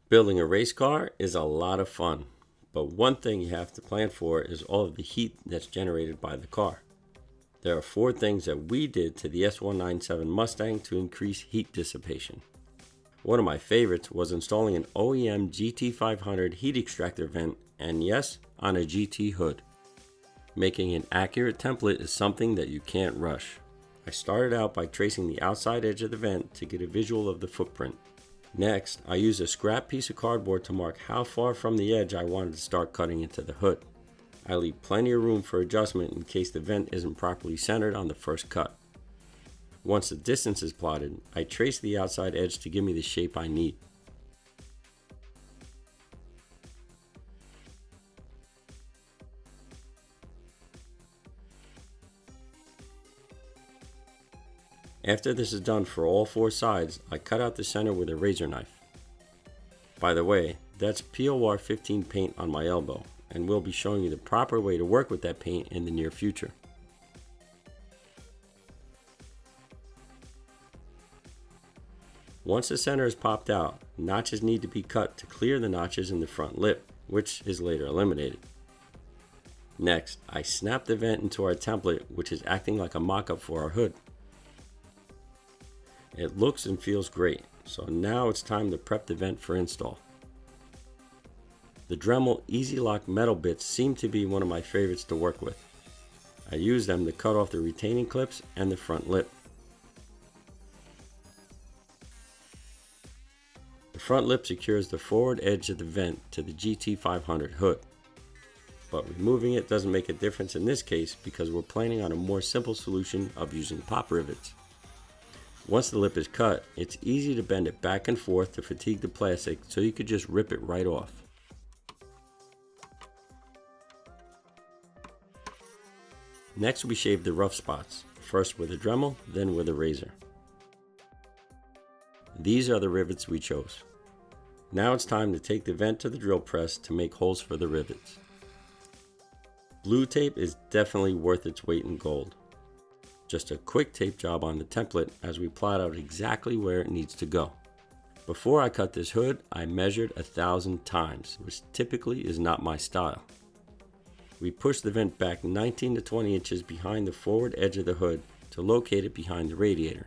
Building a race car is a lot of fun, but one thing you have to plan for is all of the heat that's generated by the car. There are 4 things that we did to the S197 Mustang to increase heat dissipation. One of my favorites was installing an OEM GT500 heat extractor vent, and yes, on a GT Hood. Making an accurate template is something that you can't rush. I started out by tracing the outside edge of the vent to get a visual of the footprint. Next, I used a scrap piece of cardboard to mark how far from the edge I wanted to start cutting into the hood. I leave plenty of room for adjustment in case the vent isn't properly centered on the first cut. Once the distance is plotted, I trace the outside edge to give me the shape I need. After this is done for all 4 sides, I cut out the center with a razor knife. By the way, that's POR 15 paint on my elbow, and we'll be showing you the proper way to work with that paint in the near future. Once the center is popped out, notches need to be cut to clear the notches in the front lip, which is later eliminated. Next, I snap the vent into our template, which is acting like a mock-up for our hood. It looks and feels great, so now it's time to prep the vent for install. The Dremel Easy Lock metal bits seem to be one of my favorites to work with. I use them to cut off the retaining clips and the front lip. The front lip secures the forward edge of the vent to the GT500 hood, but removing it doesn't make a difference in this case because we're planning on a more simple solution of using pop rivets. Once the lip is cut, it's easy to bend it back and forth to fatigue the plastic, so you could just rip it right off. Next, we shave the rough spots, first with a Dremel, then with a razor. These are the rivets we chose. Now it's time to take the vent to the drill press to make holes for the rivets. Blue tape is definitely worth its weight in gold. Just a quick tape job on the template as we plot out exactly where it needs to go. Before I cut this hood, I measured 1,000 times, which typically is not my style. We pushed the vent back 19 to 20 inches behind the forward edge of the hood to locate it behind the radiator.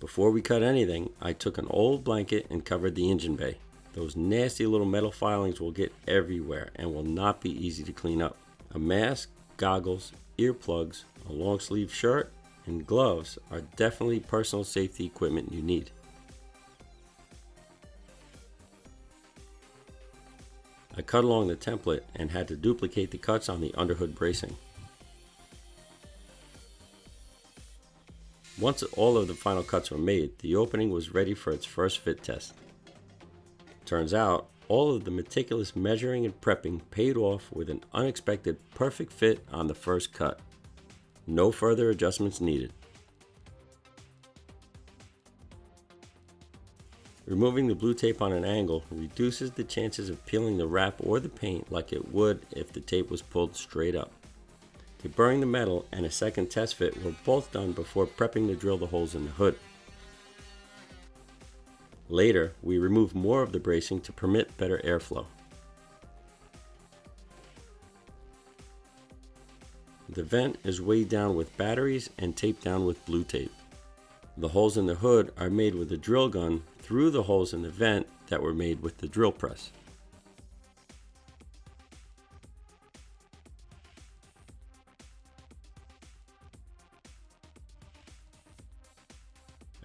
Before we cut anything, I took an old blanket and covered the engine bay. Those nasty little metal filings will get everywhere and will not be easy to clean up. A mask, goggles, earplugs, a long sleeve shirt, and gloves are definitely personal safety equipment you need. I cut along the template and had to duplicate the cuts on the underhood bracing. Once all of the final cuts were made, the opening was ready for its first fit test. Turns out, all of the meticulous measuring and prepping paid off with an unexpected perfect fit on the first cut. No further adjustments needed. Removing the blue tape on an angle reduces the chances of peeling the wrap or the paint like it would if the tape was pulled straight up. Deburring the metal and a second test fit were both done before prepping to drill the holes in the hood. Later, we removed more of the bracing to permit better airflow. The vent is weighed down with batteries and taped down with blue tape. The holes in the hood are made with a drill gun through the holes in the vent that were made with the drill press.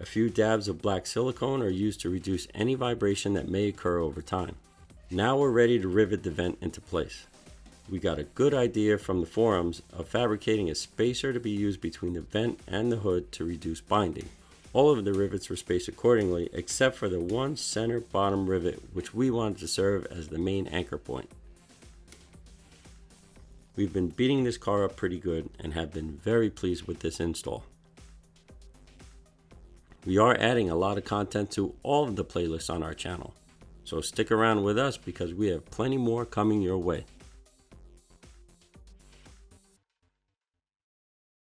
A few dabs of black silicone are used to reduce any vibration that may occur over time. Now we're ready to rivet the vent into place. We got a good idea from the forums of fabricating a spacer to be used between the vent and the hood to reduce binding. All of the rivets were spaced accordingly except for the one center bottom rivet, which we wanted to serve as the main anchor point. We've been beating this car up pretty good and have been very pleased with this install. We are adding a lot of content to all of the playlists on our channel, so stick around with us because we have plenty more coming your way.